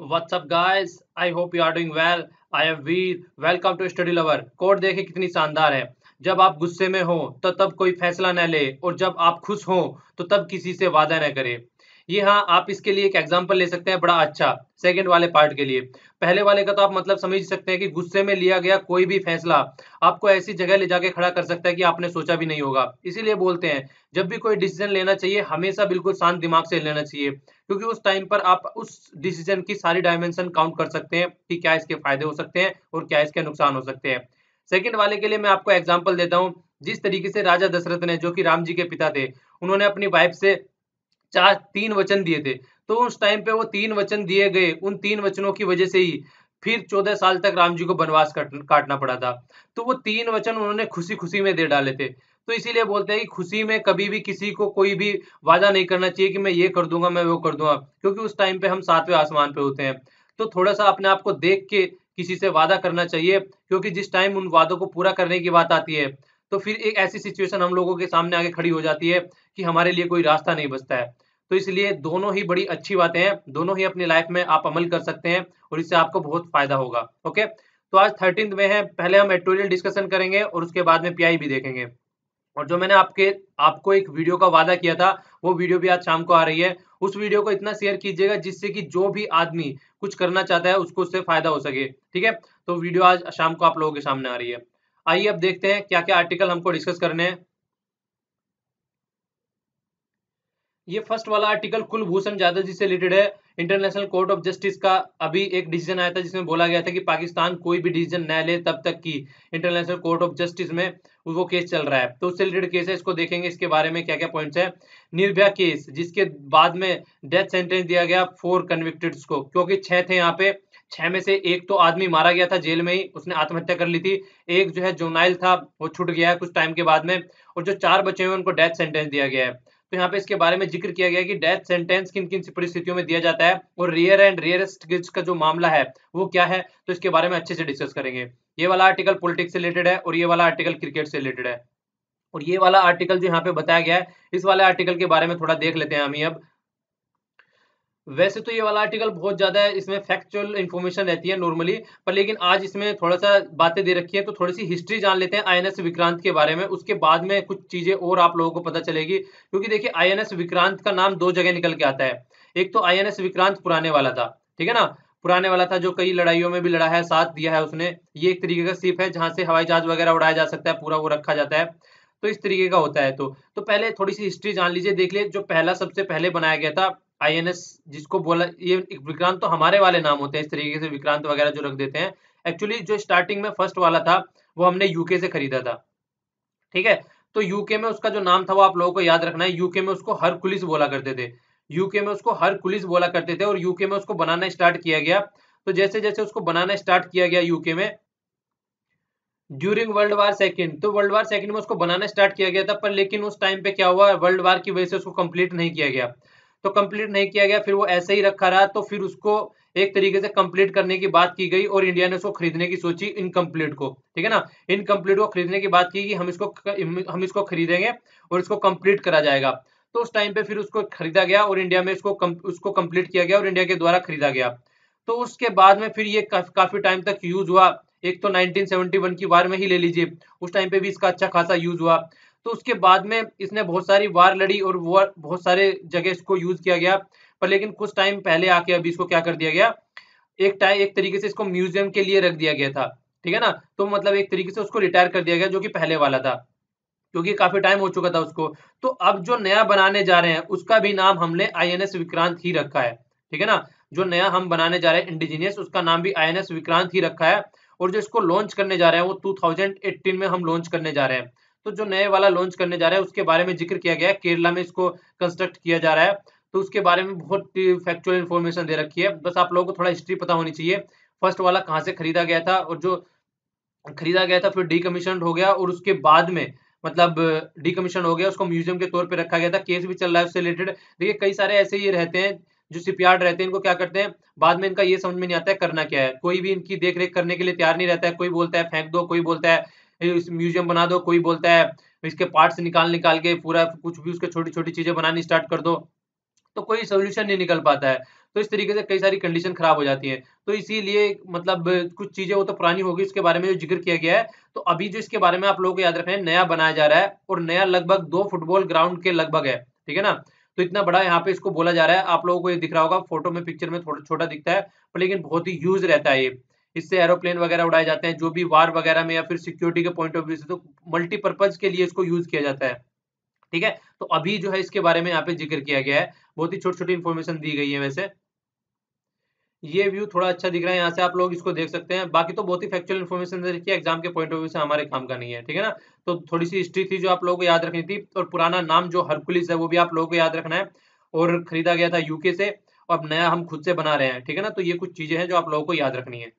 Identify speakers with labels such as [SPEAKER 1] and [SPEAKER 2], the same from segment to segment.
[SPEAKER 1] What's up guys? I hope you are doing well. I am Veer. Welcome to Study Lover. Code देखे कितनी शानदार है। जब आप गुस्से में हो तो तब कोई फैसला न ले और जब आप खुश हो तो तब किसी से वादा न करे। ये हाँ, आप इसके लिए एक एग्जांपल ले सकते हैं बड़ा अच्छा सेकंड वाले पार्ट के लिए। पहले वाले का तो आप मतलब समझ सकते हैं कि गुस्से में लिया गया कोई भी फैसला आपको ऐसी जगह ले जाके खड़ा कर सकता है कि आपने सोचा भी नहीं होगा। इसीलिए बोलते हैं जब भी कोई डिसीजन लेना चाहिए हमेशा बिल्कुल शांत दिमाग से लेना चाहिए, क्योंकि उस टाइम पर आप उस डिसीजन की सारी डायमेंशन काउंट कर सकते हैं कि क्या इसके फायदे हो सकते हैं और क्या इसके नुकसान हो सकते हैं। सेकंड वाले के लिए मैं आपको एग्जांपल देता हूं। जिस तरीके से राजा दशरथ ने, जो कि राम जी के पिता थे, उन्होंने अपनी वाइफ से चार तीन वचन दिए थे। तो उस टाइम पे वो तीन वचन दिए गए, उन तीन वचनों की वजह से ही फिर 14 साल तक राम जी को वनवास काटना पड़ा था। तो वो तीन वचन उन्होंने खुशी खुशी में दे डाले थे। तो इसीलिए बोलते हैं कि खुशी में कभी भी किसी को कोई भी वादा नहीं करना चाहिए कि मैं ये कर दूंगा, मैं वो कर दूंगा, क्योंकि उस टाइम पे हम सातवें आसमान पे होते हैं। तो थोड़ा सा अपने आप को देख के किसी से वादा करना चाहिए, क्योंकि जिस टाइम उन वादों को पूरा करने की बात आती है तो फिर एक ऐसी सिचुएशन हम लोगों के सामने आगे खड़ी हो जाती है कि हमारे लिए कोई रास्ता नहीं बचता है। तो इसलिए दोनों ही बड़ी अच्छी बातें हैं, दोनों ही अपनी लाइफ में आप अमल कर सकते हैं और इससे आपको बहुत फायदा होगा। ओके, तो आज 13th में है, पहले हम एडिटोरियल डिस्कशन करेंगे और उसके बाद में पीआई भी देखेंगे। और जो मैंने आपको एक वीडियो का वादा किया था, वो वीडियो भी आज शाम को आ रही है। उस वीडियो को इतना शेयर कीजिएगा जिससे कि जो भी आदमी कुछ करना चाहता है उसको उससे फायदा हो सके। ठीक है, तो वीडियो आज शाम को आप लोगों के सामने आ रही है। आइए अब देखते हैं क्या क्या आर्टिकल हमको डिस्कस करने हैं। ये फर्स्ट वाला आर्टिकल कुलभूषण जाधव जी से रिलेटेड है। इंटरनेशनल कोर्ट ऑफ जस्टिस का अभी एक डिसीजन आया था जिसमें बोला गया था कि पाकिस्तान कोई भी डिसीजन न ले तब तक कि इंटरनेशनल कोर्ट ऑफ जस्टिस में वो केस चल रहा है। तो उससे रिलेटेड केस है, इसको देखेंगे, इसके बारे में क्या क्या पॉइंट्स है। निर्भया केस, जिसके बाद में डेथ सेंटेंस दिया गया 4 कन्विक्टेड्स को, क्योंकि 6 थे यहाँ पे। 6 में से एक तो आदमी मारा गया था जेल में ही, उसने आत्महत्या कर ली थी। एक जो है जुनाइल था, वो छूट गया है कुछ टाइम के बाद में, और जो 4 बचे हुए उनको डेथ सेंटेंस दिया गया है। तो यहाँ पे इसके बारे में जिक्र किया गया कि डेथ सेंटेंस किन किन परिस्थितियों में दिया जाता है और रियर एंड रियरेस्ट केस का जो मामला है वो क्या है, तो इसके बारे में अच्छे से डिस्कस करेंगे। ये वाला आर्टिकल पॉलिटिक्स से रिलेटेड है और ये वाला आर्टिकल क्रिकेट से रिलेटेड है। और ये वाला आर्टिकल जो यहाँ पे बताया गया है, इस वाले आर्टिकल के बारे में थोड़ा देख लेते हैं हम ही अब। वैसे तो ये वाला आर्टिकल बहुत ज़्यादा है, इसमें फैक्चुअल इन्फॉर्मेशन रहती है नॉर्मली, पर लेकिन आज इसमें थोड़ा-सा बातें दे रखी है, तो थोड़ी-सी हिस्ट्री जान लेते हैं आईएनएस विक्रांत के बारे में, उसके बाद में कुछ चीज़ें और आप लोगों को पता चलेगी। क्योंकि देखिए आईएनएस विक्रांत का नाम 2 जगह निकल के आता है। एक तो आईएनएस विक्रांत पुराने वाला था, ठीक है ना? पुराने वाला था जो कई लड़ाइयों में भी लड़ा है, साथ दिया है उसने। ये एक तरीके का शिप है जहाँ से हवाई जहाज वगैरह उड़ाया जा सकता है, पूरा वो रखा जाता है। तो इस तरीके का होता है। तो पहले थोड़ी-सी हिस्ट्री जान लीजिए, देख लिए जो पहला सबसे पहले बनाया गया था आईएनएस, जिसको बोला ये विक्रांत, तो हमारे वाले नाम होते हैं इस तरीके से विक्रांत वगैरह जो रख देते हैं। एक्चुअली जो स्टार्टिंग में फर्स्ट वाला था वो हमने यूके से खरीदा था, ठीक है? तो यूके में उसका जो नाम था वो आप लोगों को याद रखना है। यूके में उसको हरकुलिस बोला करते थे। यूके में उसको हरकुलिस बोला करते थे और यूके में उसको बनाना स्टार्ट किया गया। तो जैसे-जैसे उसको बनाना स्टार्ट किया गया यूके में ड्यूरिंग वर्ल्ड वार सेकंड, तो वर्ल्ड वार सेकंड में उसको बनाना स्टार्ट किया गया था, पर लेकिन उस टाइम पे क्या हुआ, वर्ल्ड वार की वजह से उसको कंप्लीट नहीं किया गया। तो कंप्लीट नहीं किया गया, फिर वो ऐसे ही रखा रहा। तो फिर उसको एक तरीके से कंप्लीट करने की बात की गई और इंडिया ने उसको खरीदने की सोची, इनकम्प्लीट को, ठीक है ना? इनकम्प्लीट को खरीदने की बात की कि हम इसको खरीदेंगे और इसको कंप्लीट करा जाएगा। तो उस टाइम पे फिर उसको खरीदा गया और इंडिया में उसको कंप्लीट किया गया और इंडिया के द्वारा खरीदा गया। तो उसके बाद में फिर ये काफी टाइम तक यूज हुआ। एक तो 1971 की वार में ही ले लीजिए, उस टाइम पे भी इसका अच्छा खासा यूज हुआ। तो उसके बाद में इसने बहुत सारी वार लड़ी और वो बहुत सारे जगह इसको यूज किया गया। पर लेकिन कुछ टाइम पहले आके अभी इसको क्या कर दिया गया, एक तरीके से इसको म्यूजियम के लिए रख दिया गया था, ठीक है ना? तो मतलब एक तरीके से उसको रिटायर कर दिया गया, जो कि पहले वाला था, क्योंकि काफी टाइम हो चुका था उसको। तो अब जो नया बनाने जा रहे हैं उसका भी नाम हमने आईएनएस विक्रांत ही रखा है, ठीक है ना? जो नया हम बनाने जा रहे हैं इंडिजीनियस, उसका नाम भी आईएनएस विक्रांत ही रखा है। और जो इसको लॉन्च करने जा रहे हैं वो 2018 में हम लॉन्च करने जा रहे हैं। तो जो नए वाला लॉन्च करने जा रहे हैं उसके बारे में जिक्र किया गया है, केरला में इसको कंस्ट्रक्ट किया जा रहा है। तो उसके बारे में बहुत फैक्चुअल इन्फॉर्मेशन दे रखी है, बस आप लोगों को थोड़ा हिस्ट्री पता होनी चाहिए। फर्स्ट वाला कहाँ से खरीदा गया था और जो खरीदा गया था फिर डीकमीशन्ड हो गया और उसके बाद में मतलब डीकमीशन हो गया, उसको म्यूजियम के तौर पे रखा गया था। केस भी चल रहा है उससे रिलेटेड। देखिए कई सारे ऐसे ये रहते हैं जो शिपयार्ड रहते हैं, इनको क्या करते हैं, बाद में इनका ये समझ में नहीं आता है करना क्या है। कोई भी इनकी देख रेख करने के लिए तैयार नहीं रहता है। कोई बोलता है फेंक दो, कोई बोलता है म्यूजियम बना दो, कोई बोलता है इसके पार्ट्स निकाल निकाल के पूरा कुछ भी उसके छोटी छोटी चीजें बनानी स्टार्ट कर दो। तो कोई सोल्यूशन नहीं निकल पाता है। तो इस तरीके से कई सारी कंडीशन खराब हो जाती है। तो इसीलिए मतलब कुछ चीजें वो तो पुरानी होगी, उसके बारे में जो जिक्र किया गया है, तो अभी जो इसके बारे में आप लोगों को याद रखना है, नया बनाया जा रहा है और नया लगभग 2 फुटबॉल ग्राउंड के लगभग है, ठीक है ना। तो इतना बड़ा यहाँ पे इसको बोला जा रहा है, आप लोगों को ये दिख रहा होगा फोटो में, पिक्चर में थोड़ा छोटा दिखता है, पर लेकिन बहुत ही यूज रहता है ये। इससे एरोप्लेन वगैरह उड़ाए जाते हैं, जो भी वार वगैरह में या फिर सिक्योरिटी के पॉइंट ऑफ व्यू से, तो मल्टीपर्पज के लिए इसको यूज किया जाता है, ठीक है। तो अभी जो है इसके बारे में यहाँ पे जिक्र किया गया है, बहुत ही छोटी-छोटी इन्फॉर्मेशन दी गई है वैसे। ये व्यू थोड़ा अच्छा दिख रहा है, यहाँ से आप लोग इसको देख सकते हैं। बाकी तो बहुत ही फैक्चुअल इन्फॉर्मेशन दे रखी है, एग्जाम के पॉइंट ऑफ व्यू से हमारे काम का नहीं है, ठीक है ना। तो थोड़ी सी हिस्ट्री थी जो आप लोगों को याद रखनी थी, और पुराना नाम जो हरकुलिस है वो भी आप लोगों को याद रखना है, और खरीदा गया था यूके से, और अब नया हम खुद से बना रहे हैं, ठीक है ना। तो ये कुछ चीजें हैं जो आप लोगों को याद रखनी है।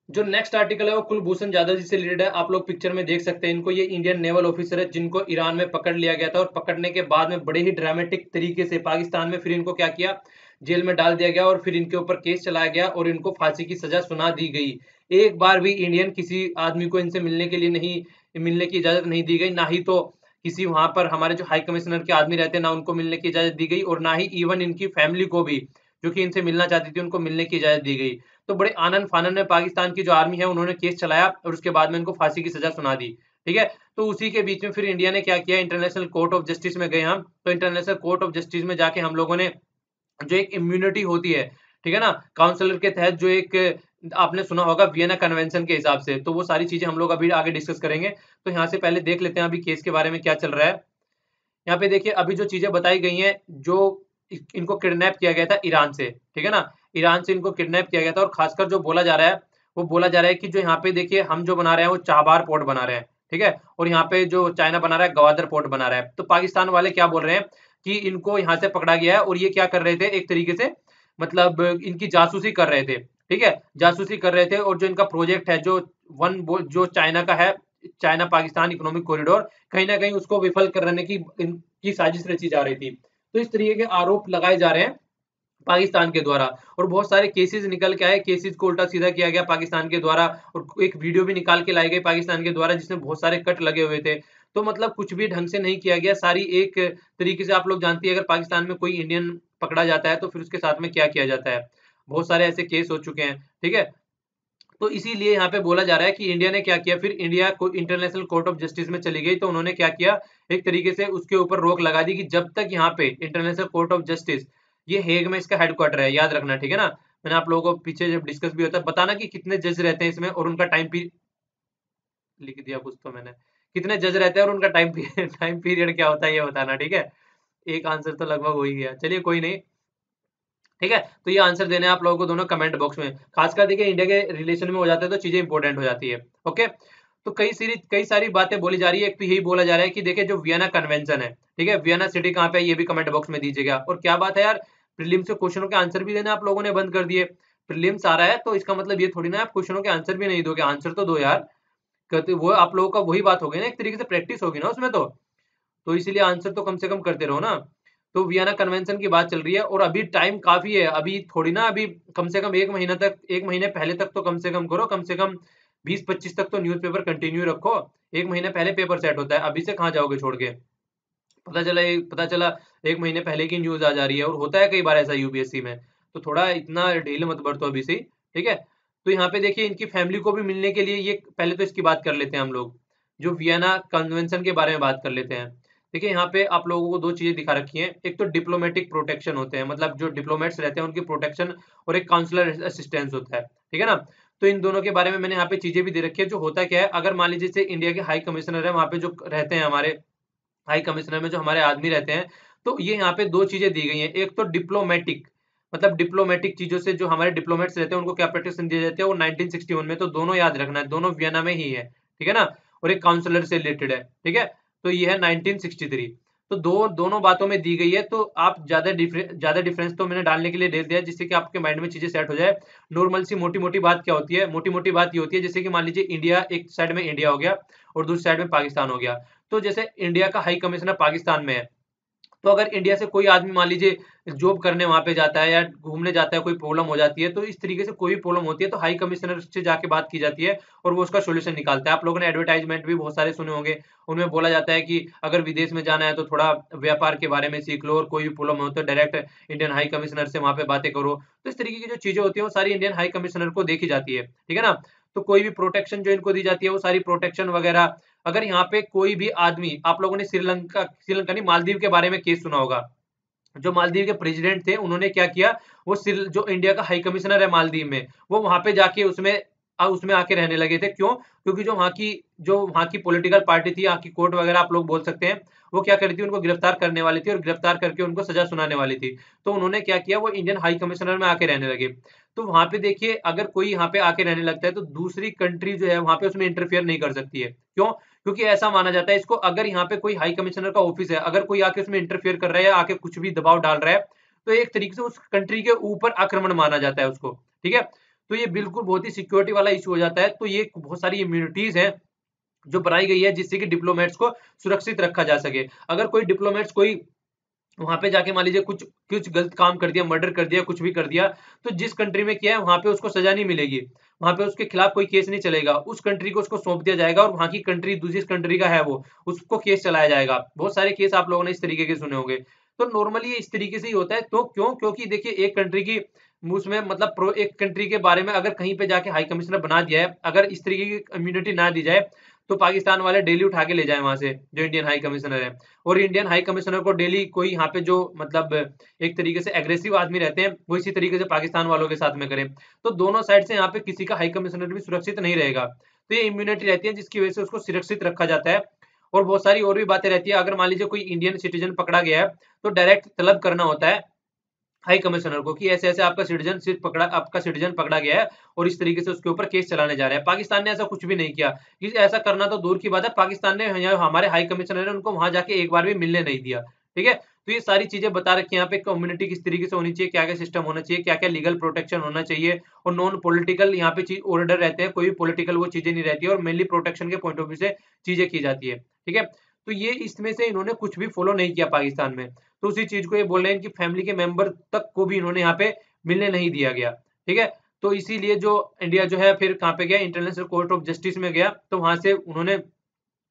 [SPEAKER 1] जो नेक्स्ट आर्टिकल है वो कुलभूषण जाधव जी से रिलेटेड है, आप लोग पिक्चर में देख सकते हैं इनको। ये इंडियन नेवल ऑफिसर है जिनको ईरान में पकड़ लिया गया था, और पकड़ने के बाद में बड़े ही ड्रामेटिक तरीके से पाकिस्तान में फिर इनको क्या किया, जेल में डाल दिया गया, और फिर इनके ऊपर केस चलाया गया और इनको फांसी की सजा सुना दी गई। एक बार भी इंडियन किसी आदमी को इनसे मिलने के लिए नहीं, मिलने की इजाजत नहीं दी गई, ना ही तो किसी वहां पर हमारे जो हाई कमिश्नर के आदमी रहते हैं ना उनको मिलने की इजाजत दी गई, और ना ही इवन इनकी फैमिली को भी, जो कि इनसे मिलना चाहती थी, उनको मिलने की इजाजत दी गई। तो बड़े आनंद फानन में पाकिस्तान की जो आर्मी है उन्होंने केस चलाया, और उसके बाद में इनको फांसी की सजा सुना दी, ठीक है। तो उसी के बीच में फिर इंडिया ने क्या किया, इंटरनेशनल कोर्ट ऑफ जस्टिस में गए हम। तो इंटरनेशनल कोर्ट ऑफ जस्टिस में जाके हम लोगों ने, जो एक इम्यूनिटी होती है, ठीक है ना, काउंसलर के तहत, जो एक आपने सुना होगा वियना कन्वेंशन के हिसाब से, तो वो सारी चीजें हम लोग अभी आगे डिस्कस करेंगे। तो यहाँ से पहले देख लेते हैं अभी केस के बारे में क्या चल रहा है। यहाँ पे देखिए अभी जो चीजें बताई गई हैं, जो इनको किडनैप किया गया था ईरान से, ठीक है ना, ईरान से इनको किडनैप किया गया था। और खासकर जो बोला जा रहा है, वो बोला जा रहा है कि जो यहाँ पे देखिए हम जो बना रहे हैं वो चाबार पोर्ट बना रहे हैं, ठीक है, और यहाँ पे जो चाइना बना रहा है गवादर पोर्ट बना रहा है। तो पाकिस्तान वाले क्या बोल रहे हैं कि इनको यहाँ से पकड़ा गया है, और ये क्या कर रहे थे, एक तरीके से मतलब इनकी जासूसी कर रहे थे, ठीक है, जासूसी कर रहे थे। और जो इनका प्रोजेक्ट है, जो जो चाइना का है, चाइना पाकिस्तान इकोनॉमिक कॉरिडोर, कहीं ना कहीं उसको विफल करने की इनकी साजिश रची जा रही थी। तो इस तरीके के आरोप लगाए जा रहे हैं पाकिस्तान के द्वारा, और बहुत सारे केसेस निकल के आए, केसेस को उल्टा सीधा किया गया पाकिस्तान के द्वारा, और एक वीडियो भी निकाल के लाई गई पाकिस्तान के द्वारा जिसमें बहुत सारे कट लगे हुए थे। तो मतलब कुछ भी ढंग से नहीं किया गया, सारी एक तरीके से, आप लोग जानती है अगर पाकिस्तान में कोई इंडियन पकड़ा जाता है तो फिर उसके साथ में क्या किया जाता है, बहुत सारे ऐसे केस हो चुके हैं, ठीक है। तो इसीलिए यहाँ पे बोला जा रहा है कि इंडिया ने क्या किया, फिर इंडिया को इंटरनेशनल कोर्ट ऑफ जस्टिस में चली गई। तो उन्होंने क्या किया, एक तरीके से उसके ऊपर रोक लगा दी कि जब तक यहाँ पे इंटरनेशनल कोर्ट ऑफ जस्टिस, ये हेग में इसका हेडक्वार्टर है, याद रखना, ठीक है ना। मैंने आप लोगों को पीछे जब डिस्कस भी होता है, बताना कि कितने जज रहते हैं इसमें, और उनका टाइम पीरियड लिख दिया कुछ तो मैंने, कितने जज रहते हैं और उनका टाइम पीरियड टाइम पीरियड क्या होता है ये बताना, ठीक है। एक आंसर तो लगभग हो ही गया, चलिए कोई नहीं, ठीक है। तो ये आंसर देने हैं आप लोगों को दोनों कमेंट बॉक्स में। खासकर देखिए इंडिया के रिलेशन में हो जाता है तो चीजें इंपॉर्टेंट हो जाती है, ओके। तो कई सारी बातें बोली जा रही है। एक तो यही बोला जा रहा है कि देखिए जो वियना कन्वेंशन है, ठीक है, वियना सिटी कहाँ पे है ये भी कमेंट बॉक्स में दीजिएगा। और क्या बात है यार, प्रीलिम्स से क्वेश्चनों के आंसर भी देने आप लोगों ने बंद कर दिए। प्रीलिम्स आ रहा है तो इसका मतलब ये थोड़ी ना आप क्वेश्चनों के आंसर भी नहीं दोगे, आंसर तो दो यार। कहते वो आप लोगों का वही बात हो गई ना, एक तरीके से प्रैक्टिस होगी ना उसमें। तो इसीलिए आंसर तो कम से कम करते रहो ना। तो वियना कन्वेंशन की बात चल रही है, और अभी टाइम काफी है, अभी थोड़ी ना, अभी कम से कम 1 महीना तक, 1 महीने पहले तक तो कम से कम करो, कम से कम 20-25 तक तो न्यूज़पेपर कंटिन्यू रखो। 1 महीने पहले पेपर सेट होता है, अभी से कहाँ जाओगे छोड़ के। पता चला 1 महीने पहले की न्यूज आ जा रही है, और होता है कई बार ऐसा यूपीएससी में। तो थोड़ा इतना ढील मत बरतो अभी से ही, ठीक है। तो यहाँ पे देखिए इनकी फैमिली को भी मिलने के लिए, ये पहले तो इसकी बात कर लेते हैं हम लोग, जो वियना कन्वेंशन के बारे में बात कर लेते हैं। देखिए यहाँ पे आप लोगों को दो चीजें दिखा रखी हैं, एक तो डिप्लोमेटिक प्रोटेक्शन होते हैं, मतलब जो डिप्लोमेट्स रहते हैं उनकी प्रोटेक्शन, और एक काउंसलर असिस्टेंस होता है, ठीक है ना। तो इन दोनों के बारे में मैंने यहाँ पे चीजें भी दे रखी है। जो होता क्या है, अगर मान लीजिए जैसे इंडिया के हाई कमिश्नर है, वहां पे जो रहते हैं हमारे हाई कमिश्नर में जो हमारे आदमी रहते हैं, तो ये यहाँ पे दो चीजें दी गई हैं। एक तो डिप्लोमेटिक, मतलब डिप्लोमेटिक चीजों से जो हमारे डिप्लोमेट्स रहते हैं उनको क्या प्रोटेक्शन दिए जाते हैं, वो 1961 में, तो दोनों याद रखना है, दोनों वियना में ही है, ठीक है ना। और एक काउंसलर से रिलेटेड है, ठीक है। तो ये है 1963। तो दोनों बातों में दी गई है। तो आप ज्यादा डिफरेंस तो मैंने डालने के लिए दे दिया जिससे कि आपके माइंड में चीजें सेट हो जाए। नॉर्मल सी मोटी मोटी बात क्या होती है, मोटी मोटी बात ये होती है जैसे कि मान लीजिए इंडिया, एक साइड में इंडिया हो गया और दूसरी साइड में पाकिस्तान हो गया। तो जैसे इंडिया का हाई कमिश्नर पाकिस्तान में है, तो अगर इंडिया से कोई आदमी मान लीजिए जॉब करने वहाँ पे जाता है या घूमने जाता है, कोई प्रॉब्लम हो जाती है, तो इस तरीके से कोई भी प्रॉब्लम होती है तो हाई कमिश्नर से जाके बात की जाती है और वो उसका सॉल्यूशन निकालता है। आप लोगों ने एडवर्टाइजमेंट भी बहुत सारे सुने होंगे, उनमें बोला जाता है कि अगर विदेश में जाना है तो थोड़ा व्यापार के बारे में सीख लो और कोई भी प्रॉब्लम हो तो डायरेक्ट इंडियन हाई कमिश्नर से वहाँ पे बातें करो। तो इस तरीके की जो चीज़ें होती हैं वो सारी इंडियन हाई कमिश्नर को देखी जाती है, ठीक है ना? तो कोई भी प्रोटेक्शन जो इनको दी जाती है वो सारी प्रोटेक्शन वगैरह, अगर यहाँ पे कोई भी आदमी, आप लोगों ने श्रीलंका नहीं, मालदीव के बारे में केस सुना होगा। जो मालदीव के प्रेसिडेंट थे उन्होंने क्या किया, वो जो इंडिया का हाई कमिश्नर है मालदीव में, वो वहां पे जाके उसमें आके रहने लगे थे। क्यों? क्योंकि जो वहां की पॉलिटिकल पार्टी थी, यहाँ की कोर्ट वगैरह आप लोग बोल सकते हैं, वो क्या करी थी, उनको गिरफ्तार करने वाली थी और गिरफ्तार करके उनको सजा सुनाने वाली थी। तो उन्होंने क्या किया, वो इंडियन हाई कमिश्नर में आके रहने लगे। तो वहां पे देखिए, अगर कोई यहाँ पे आके रहने लगता है तो दूसरी कंट्री जो है वहां पे उसमें इंटरफियर नहीं कर सकती है। क्यों? क्योंकि ऐसा माना जाता है इसको, अगर यहाँ पे कोई हाई कमिश्नर का ऑफिस है, अगर कोई आके उसमें इंटरफियर कर रहा है या आके कुछ भी दबाव डाल रहा है, तो एक तरीके से उस कंट्री के ऊपर आक्रमण माना जाता है उसको, ठीक है? तो ये बिल्कुल बहुत ही सिक्योरिटी वाला इश्यू हो जाता है। तो ये बहुत सारी इम्यूनिटीज हैं जो बनाई गई है जिससे कि डिप्लोमेट्स को सुरक्षित रखा जा सके। अगर कोई डिप्लोमेट्स कोई वहाँ पे जाके मान लीजिए कुछ कुछ गलत काम कर दिया, मर्डर कर दिया, कुछ भी कर दिया, तो जिस कंट्री में किया है वहाँ पे उसको सजा नहीं मिलेगी। वहाँ पे उसके खिलाफ कोई केस नहीं चलेगा। उस कंट्री को उसको सौंप दिया जाएगा और वहाँ की कंट्री जिस कंट्री का है वो, उसको केस चलाया जाएगा। बहुत सारे केस आप लोगों ने इस तरीके के सुने होंगे। तो नॉर्मली ये इस तरीके से ही होता है। तो क्यों? क्योंकि देखिए, एक कंट्री की उसमें मतलब एक कंट्री के बारे में अगर कहीं पे जाके हाई कमिश्नर बना दिया है, अगर इस तरीके की इम्यूनिटी ना दी जाए, तो पाकिस्तान वाले डेली उठा के ले जाएँ वहाँ से, जो इंडियन हाई कमिश्नर है। और इंडियन हाई कमिश्नर को डेली कोई यहाँ पे जो मतलब एक तरीके से एग्रेसिव आदमी रहते हैं, वो इसी तरीके से पाकिस्तान वालों के साथ में करें। तो दोनों साइड से यहाँ पे किसी का हाई कमिश्नर भी सुरक्षित नहीं रहेगा। तो ये इम्यूनिटी रहती है जिसकी वजह से उसको सुरक्षित रखा जाता है। और बहुत सारी और भी बातें रहती है। अगर मान लीजिए कोई इंडियन सिटीजन पकड़ा गया है, तो डायरेक्ट तलब करना होता है हाई कमिश्नर को कि ऐसे-ऐसे आपका सिटीजन पकड़ा गया है और इस तरीके से उसके ऊपर केस चलाने जा रहे हैं। पाकिस्तान ने ऐसा कुछ भी नहीं किया। ऐसा करना तो दूर की बात है, पाकिस्तान ने हमारे हाई कमिश्नर है उनको वहाँ जाके एक बार भी मिलने नहीं दिया। ठीक है? तो ये सारी चीज़ें बता रखी हैं यहाँ पे, कम्युनिटी किस तरीके से होनी चाहिए, क्या-क्या सिस्टम होना चाहिए, क्या-क्या लीगल प्रोटेक्शन होना चाहिए और नॉन पॉलिटिकल यहाँ पे ऑर्डर रहते हैं, कोई भी पॉलिटिकल वो चीज़ें नहीं रहती है और मेनली प्रोटेक्शन के पॉइंट ऑफ व्यू से चीज़ें की जाती है। ठीक है? तो ये इसमें से इन्होंने कुछ भी फॉलो नहीं किया पाकिस्तान में। तो उसी चीज़ को ये बोल रहे हैं कि फैमिली के मेंबर तक को भी इन्होंने यहाँ पे मिलने नहीं दिया गया, ठीक है? तो इसीलिए जो इंडिया जो है फिर कहाँ पे गया, इंटरनेशनल कोर्ट ऑफ जस्टिस में गया, तो वहाँ से उन्होंने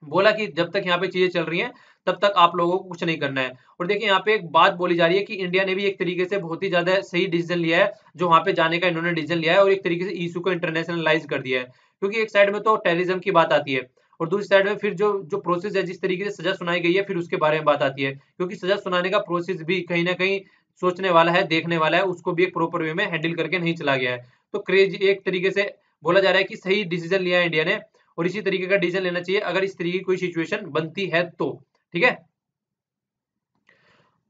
[SPEAKER 1] बोला कि जब तक यहाँ पे चीज़ें चल रही हैं, तब तक आप लोगों को कुछ नहीं करना है। और देखिए, यहाँ पे एक बात बोली जा रही है कि इंडिया ने भी एक तरीके से बहुत ही ज़्यादा सही डिसीज़न लिया है, जो वहाँ पे जाने का इन्होंने डिसीज़न लिया है और एक तरीके से इश्यू को इंटरनेशनलाइज़ कर दिया है। क्योंकि एक साइड में तो टेररिज्म की बात आती है और दूसरी साइड में फिर जो जो प्रोसेस है, जिस तरीके से सज़ा सुनाई गई है, फिर उसके बारे में बात आती है। क्योंकि सज़ा सुनाने का प्रोसेस भी कहीं न कहीं सोचने वाला है, देखने वाला है, उसको भी एक प्रॉपर वे में हैंडल करके नहीं चला गया है। तो क्रेज़ एक तरीके से बोला जा रहा है कि सही डिसीज़न लिया है इंडिया ने और इसी तरीके का डिसीजन लेना चाहिए अगर इस तरीके की कोई सिचुएशन बनती है तो, ठीक है?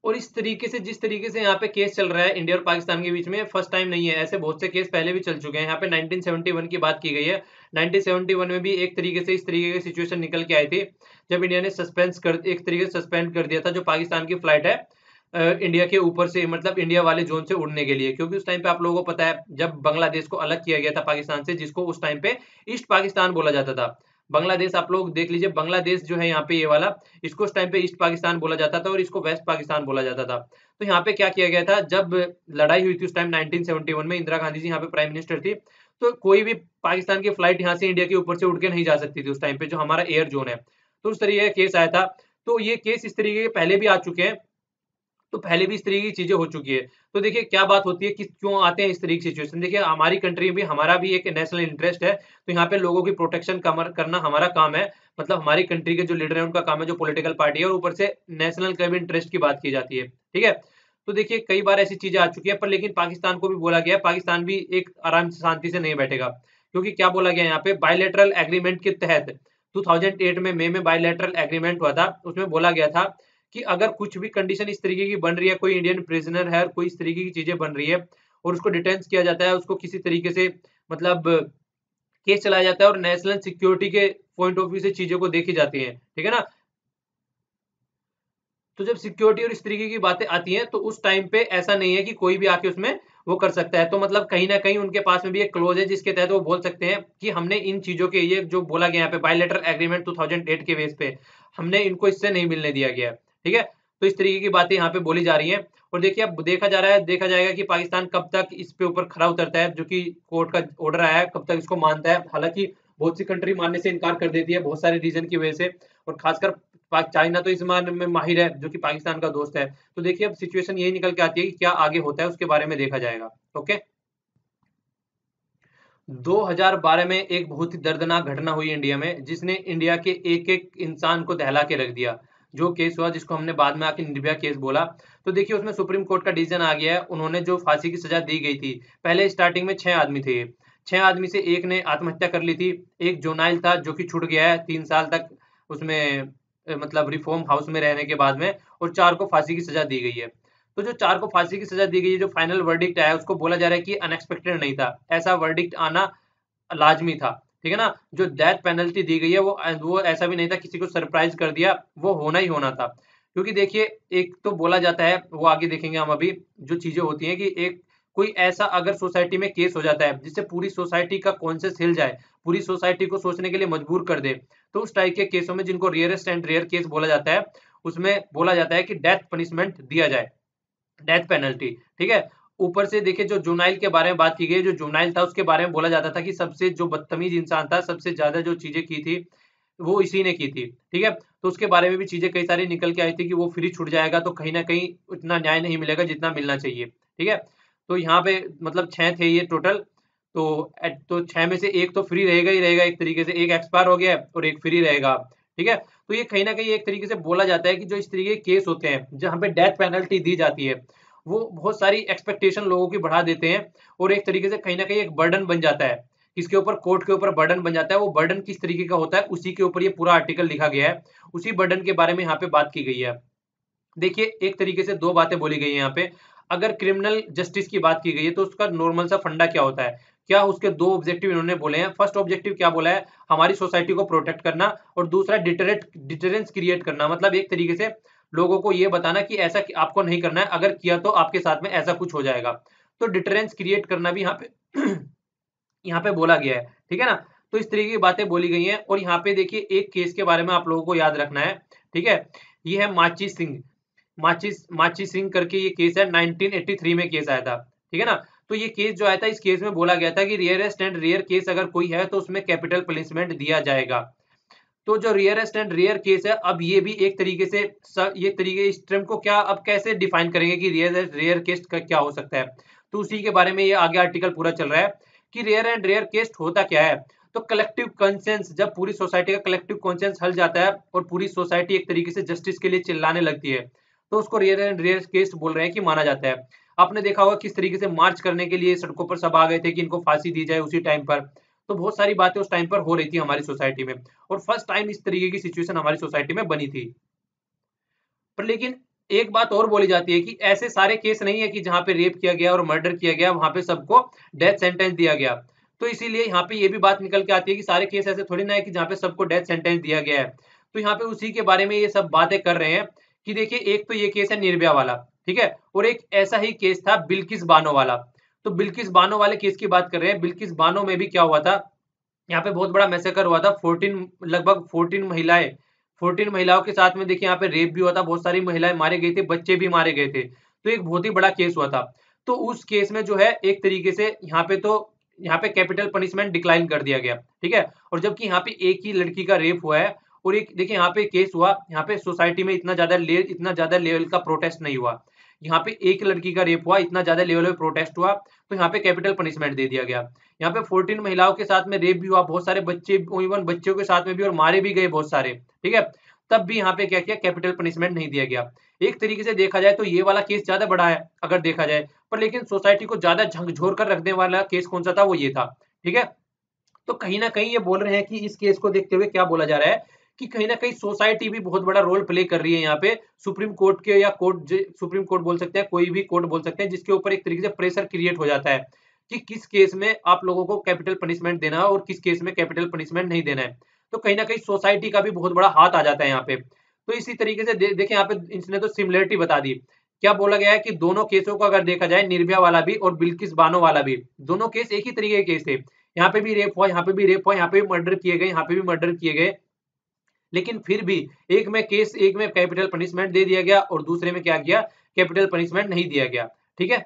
[SPEAKER 1] और इस तरीके से जिस तरीके से यहाँ पे केस चल रहा है इंडिया और पाकिस्तान के बीच में, फर्स्ट टाइम नहीं है, ऐसे बहुत से केस पहले भी चल चुके हैं। यहाँ पे 1971 की बात की गई है। 1971 में भी एक तरीके से इस तरीके की सिचुएशन निकल के आई थी, जब इंडिया ने एक तरीके से सस्पेंड कर दिया था जो पाकिस्तान की फ्लाइट है इंडिया के ऊपर से, मतलब इंडिया वाले ज़ोन से उड़ने के लिए। क्योंकि उस टाइम पे आप लोगों को पता है, जब बांग्लादेश को अलग किया गया था पाकिस्तान से, जिसको उस टाइम पे ईस्ट पाकिस्तान बोला जाता था। बांग्लादेश आप लोग देख लीजिए, बांग्लादेश जो है यहाँ पे ये वाला, इसको उस टाइम पे ईस्ट पाकिस्तान बोला जाता था और इसको वेस्ट पाकिस्तान बोला जाता था। तो यहाँ पे क्या किया गया था, जब लड़ाई हुई थी उस टाइम 1971 में, इंदिरा गांधी जी यहाँ पे प्राइम मिनिस्टर थी, तो कोई भी पाकिस्तान की फ्लाइट यहाँ से इंडिया के ऊपर से उड़ के नहीं जा सकती थी उस टाइम पे, जो हमारा एयर ज़ोन है। तो उस तरीके का केस आया था। तो ये केस इस तरीके के पहले भी आ चुके हैं। तो पहले भी इस तरीके की चीज़ें हो चुकी है। तो देखिए, क्या बात होती है कि क्यों आते हैं इस तरीके की सिचुएशन। देखिए, हमारी कंट्री में भी हमारा भी एक नेशनल इंटरेस्ट है, तो यहाँ पे लोगों की प्रोटेक्शन करना हमारा काम है। मतलब हमारी कंट्री के जो लीडर हैं उनका काम है, जो पॉलिटिकल पार्टी है, और ऊपर से नेशनल का भी इंटरेस्ट की बात की जाती है, ठीक है? तो देखिए, कई बार ऐसी चीज़ें आ चुकी है, पर लेकिन पाकिस्तान को भी बोला गया है, पाकिस्तान भी एक आराम से शांति से नहीं बैठेगा। क्योंकि क्या बोला गया है यहाँ पे, बायलैटरल एग्रीमेंट के तहत 2008 में मई में बायलैटरल एग्रीमेंट हुआ था। उसमें बोला गया था कि अगर कुछ भी कंडीशन इस तरीके की बन रही है, कोई इंडियन प्रिजनर है और कोई इस तरीके की चीजें बन रही है और उसको डिटेंस किया जाता है, उसको किसी तरीके से मतलब केस चलाया जाता है और नेशनल सिक्योरिटी के पॉइंट ऑफ व्यू से चीजों को देखी जाती है, ठीक है ना? तो जब सिक्योरिटी और इस तरीके की बातें आती हैं, तो उस टाइम पे ऐसा नहीं है कि कोई भी आके उसमें वो कर सकता है। तो मतलब कहीं न कहीं उनके पास में भी एक क्लॉज़ है जिसके तहत वो बोल सकते हैं कि हमने इन चीज़ों के, ये जो बोला गया यहाँ पे बायलैटरल एग्रीमेंट 2008 के बेस पे, हमने इनको इससे नहीं मिलने दिया गया है। ठीक है? तो इस तरीके की बातें यहाँ पे बोली जा रही हैं। और देखिए अब देखा जाएगा कि पाकिस्तान कब तक इस पे ऊपर खरा उतरता है, जो कि कोर्ट का ऑर्डर आया है, कब तक इसको मानता है। हालांकि बहुत सी कंट्री मानने से इनकार कर देती है बहुत सारे रीजन की वजह से, और खासकर चाइना तो इस मामले में माहिर है, जो कि पाकिस्तान का दोस्त है। तो देखिए अब सिचुएशन यही निकल के आती है कि क्या आगे होता है, उसके बारे में देखा जाएगा। ओके, 2012 में एक बहुत ही दर्दनाक घटना हुई इंडिया में, जिसने इंडिया के एक एक इंसान को दहला के रख दिया। जो केस हुआ, जिसको हमने बाद में आके निर्भया केस बोला, तो देखिए उसमें सुप्रीम कोर्ट का डिसीजन आ गया है। उन्होंने जो फांसी की सजा दी गई थी, पहले स्टार्टिंग में 6 आदमी थे। 6 आदमी से एक ने आत्महत्या कर ली थी। एक जोनाइल था जो कि छूट गया है 3 साल तक उसमें मतलब रिफॉर्म हाउस में रहने के बाद में, और 4 को फांसी की सजा दी गई है। तो जो 4 को फांसी की सजा दी गई है, जो फाइनल वर्डिक्ट आया, उसको बोला जा रहा है कि अनएक्सपेक्टेड नहीं था। ऐसा वर्डिक्ट आना लाजमी था, ठीक है ना। जो डेथ पेनल्टी दी गई है वो ऐसा भी नहीं था किसी को सरप्राइज कर दिया, वो होना ही होना था। क्योंकि देखिए एक तो बोला जाता है, वो आगे देखेंगे हम अभी, जो चीजें होती हैं कि एक कोई ऐसा अगर सोसाइटी में केस हो जाता है जिससे पूरी सोसाइटी का कॉन्शियस हिल जाए, पूरी सोसाइटी को सोचने के लिए मजबूर कर दे, तो उस टाइप के केसों में, जिनको रियरेस्ट एंड रेयर केस बोला जाता है, उसमें बोला जाता है कि डेथ पनिशमेंट दिया जाए, डेथ पेनल्टी, ठीक है। ऊपर से देखिए जो जुनाइल के बारे में बात की गई, जो जुनाइल था उसके बारे में बोला जाता था कि सबसे जो बदतमीज इंसान था, सबसे ज्यादा जो चीजें की थी वो इसी ने की थी, ठीक है। तो उसके बारे में भी चीजें कई सारी निकल के आई थी कि वो फ्री छूट जाएगा, तो कहीं ना कहीं उतना न्याय नहीं मिलेगा जितना मिलना चाहिए, ठीक है। तो यहाँ पे मतलब 6 थे ये टोटल। तो 6 में से एक तो फ्री रहेगा ही रहेगा, एक तरीके से एक एक्सपायर हो गया और एक फ्री रहेगा, ठीक है। तो ये कहीं ना कहीं एक तरीके से बोला जाता है कि जो इस तरीके के केस होते हैं जहाँ पे डेथ पेनल्टी दी जाती है, वो बहुत सारी एक्सपेक्टेशन लोगों की बढ़ा देते हैं, और एक तरीके से कहीं ना कहीं एक बर्डन बन जाता है, इसके ऊपर कोर्ट के ऊपर बर्डन बन जाता है। वो बर्डन किस तरीके का होता है, उसी के ऊपर ये पूरा आर्टिकल लिखा गया है, उसी बर्डन के बारे में यहाँ पे बात की गई है। देखिए एक तरीके से दो बातें बोली गई है यहाँ पे। अगर क्रिमिनल जस्टिस की बात की गई है, तो उसका नॉर्मल सा फंडा क्या होता है, क्या उसके दो ऑब्जेक्टिव इन्होंने बोले हैं। फर्स्ट ऑब्जेक्टिव क्या बोला है, हमारी सोसाइटी को प्रोटेक्ट करना, और दूसरा डिटरेंस क्रिएट करना, मतलब एक तरीके से लोगों को ये बताना कि ऐसा आपको नहीं करना है, अगर किया तो आपके साथ में ऐसा कुछ हो जाएगा। तो डिटरेंस क्रिएट करना भी यहाँ पे यहाँ पे बोला गया है, ठीक है ना। तो इस तरीके की बातें बोली गई हैं। और यहाँ पे देखिए एक केस के बारे में आप लोगों को याद रखना है, ठीक है। ये है माची सिंह करके ये केस है, 1983 में केस आया था, ठीक है ना। तो ये केस जो आया था, इस केस में बोला गया था कि रियरेस्ट एंड रेयर केस अगर कोई है तो उसमें कैपिटल पनिशमेंट दिया जाएगा। तो जो रियरेस्ट एंड रेयर केस है, अब ये भी एक तरीके से ये तरीके इस टर्म को क्या अब कैसे डिफाइन करेंगे कि रेयर केस का क्या हो सकता है। तो उसी के बारे में ये आगे आर्टिकल पूरा चल रहा है कि रेयर एंड रेयर केस होता क्या है। तो कलेक्टिव कॉन्सेंस, जब पूरी सोसाइटी का कलेक्टिव कॉन्सेंस हल जाता है और पूरी सोसाइटी एक तरीके से जस्टिस के लिए चिल्लाने लगती है, तो उसको रेयर एंड रेयर केस बोल रहे हैं कि माना जाता है। आपने देखा होगा किस तरीके से मार्च करने के लिए सड़कों पर सब आ गए थे कि इनको फांसी दी जाए उसी टाइम पर। तो बहुत सारी बातें उस टाइम पर हो रही थी हमारी सोसाइटी में, और फर्स्ट टाइम इस तरीके की सिचुएशन हमारी सोसाइटी में बनी थी। पर लेकिन एक बात और बोली जाती है कि ऐसे सारे केस नहीं है कि जहां पे रेप किया गया और मर्डर किया गया वहां पे सबको डेथ सेंटेंस दिया गया। तो इसीलिए यहाँ पे ये भी बात निकल के आती है कि सारे केस ऐसे थोड़ी ना है कि जहाँ पे सबको डेथ सेंटेंस दिया गया है। तो यहाँ पे उसी के बारे में ये सब बातें कर रहे हैं कि देखिए एक तो ये केस है निर्भया वाला, ठीक है, और एक ऐसा ही केस था बिल्किस बानो वाला। तो बिल्किस बानो वाले केस की बात कर रहे हैं। बिल्किस बानो में भी क्या हुआ था, यहाँ पे बहुत बड़ा मैसेकर हुआ था। 14 लगभग 14 महिलाएं, 14 महिलाओं के साथ में देखिए यहाँ पे रेप भी हुआ था, बहुत सारी महिलाएं मारे गई थी, बच्चे भी मारे गए थे। तो एक बहुत ही बड़ा केस हुआ था। तो उस केस में जो है एक तरीके से यहाँ पे कैपिटल पनिशमेंट डिक्लाइन कर दिया गया, ठीक है। और जबकि यहाँ पे एक ही लड़की का रेप हुआ है, और एक देखिए यहाँ पे केस हुआ, यहाँ पे सोसाइटी में इतना ज्यादा लेवल का प्रोटेस्ट नहीं हुआ। यहाँ पे एक लड़की का रेप हुआ, इतना ज्यादा लेवल में प्रोटेस्ट हुआ, तो यहाँ पे कैपिटल पनिशमेंट दे दिया गया। यहाँ पे 14 महिलाओं के साथ में रेप भी हुआ, बहुत सारे बच्चे, इवन बच्चों के साथ में भी, और मारे भी गए बहुत सारे, ठीक है। तब भी यहाँ पे क्या किया, कैपिटल पनिशमेंट नहीं दिया गया। एक तरीके से देखा जाए तो ये वाला केस ज्यादा बड़ा है अगर देखा जाए, पर लेकिन सोसाइटी को ज्यादा झकझोर कर रखने वाला केस कौन सा था, वो ये था, ठीक है। तो कहीं ना कहीं ये बोल रहे हैं कि इस केस को देखते हुए क्या बोला जा रहा है कि कहीं ना कहीं सोसाइटी भी बहुत बड़ा रोल प्ले कर रही है यहाँ पे सुप्रीम कोर्ट के, या सुप्रीम कोर्ट बोल सकते हैं, कोई भी कोर्ट बोल सकते हैं, जिसके ऊपर एक तरीके से प्रेशर क्रिएट हो जाता है कि किस केस में आप लोगों को कैपिटल पनिशमेंट देना है और किस केस में कैपिटल पनिशमेंट नहीं देना है। तो कहीं ना कहीं सोसाइटी का भी बहुत बड़ा हाथ आ जाता है यहाँ पे। तो इसी तरीके से देखें यहाँ पे इसने तो सिमिलरिटी बता दी। क्या बोला गया है कि दोनों केसों को अगर देखा जाए, निर्भया वाला भी और बिल्किस बानो वाला भी, दोनों केस एक ही तरीके के केस थे। यहाँ पे भी रेप हुआ, यहाँ पे भी रेप हुआ, यहाँ पे भी मर्डर किए गए, यहाँ पे भी मर्डर किए गए। लेकिन फिर भी एक में केस, एक में कैपिटल पनिशमेंट दे दिया गया और दूसरे में क्या किया, कैपिटल पनिशमेंट नहीं दिया गया। ठीक है,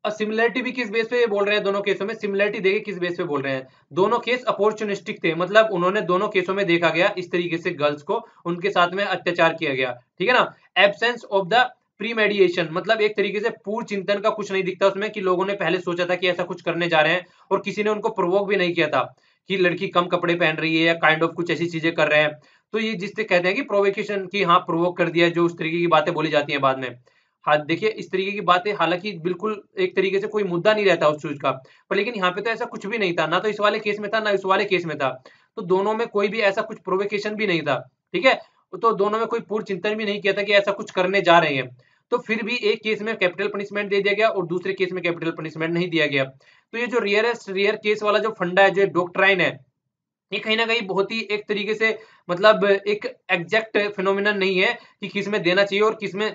[SPEAKER 1] और सिमिलरिटी भी किस बेस पे बोल रहे हैं दोनों केसों में, सिमिलरिटी देखिए किस बेस पे बोल रहे हैं, दोनों केस अपॉर्चुनिस्टिक थे, मतलब उन्होंने दोनों केसों में देखा गया इस तरीके से गर्ल्स को उनके साथ में अत्याचार किया गया। ठीक है ना, एब्सेंस ऑफ द प्रीमेडिएशन, मतलब एक तरीके से पूर्व चिंतन का कुछ नहीं दिखता उसमें कि लोगों ने पहले सोचा था कि ऐसा कुछ करने जा रहे हैं और किसी ने उनको प्रोवोक भी नहीं किया था कि लड़की कम कपड़े पहन रही है या काइंड ऑफ कुछ ऐसी चीजें कर रहे हैं। तो ये जिससे कहते हैं कि प्रोवोकेशन की, हाँ प्रोवोक कर दिया, जो उस तरीके की बातें बोली जाती हैं बाद में। हाँ देखिए इस तरीके की बातें, हालांकि बिल्कुल एक तरीके से कोई मुद्दा नहीं रहता उस चीज का, पर लेकिन यहाँ पे तो ऐसा कुछ भी नहीं था, ना तो इस वाले केस में था ना इस वाले केस में था, तो दोनों में कोई भी ऐसा कुछ प्रोवोकेशन भी नहीं था। ठीक है, तो दोनों में कोई पूर्व चिंतन भी नहीं किया था कि ऐसा कुछ करने जा रहे हैं, तो फिर भी एक केस में कैपिटल पनिशमेंट दे दिया गया और दूसरे केस में कैपिटल पनिशमेंट नहीं दिया गया। तो ये जो रेयर केस वाला जो फंडा है, जो डॉक्ट्राइन है, ये कहीं ना कहीं बहुत ही एक तरीके से, मतलब एक एग्जैक्ट फिनोमिनन नहीं है कि किस में देना चाहिए और किस में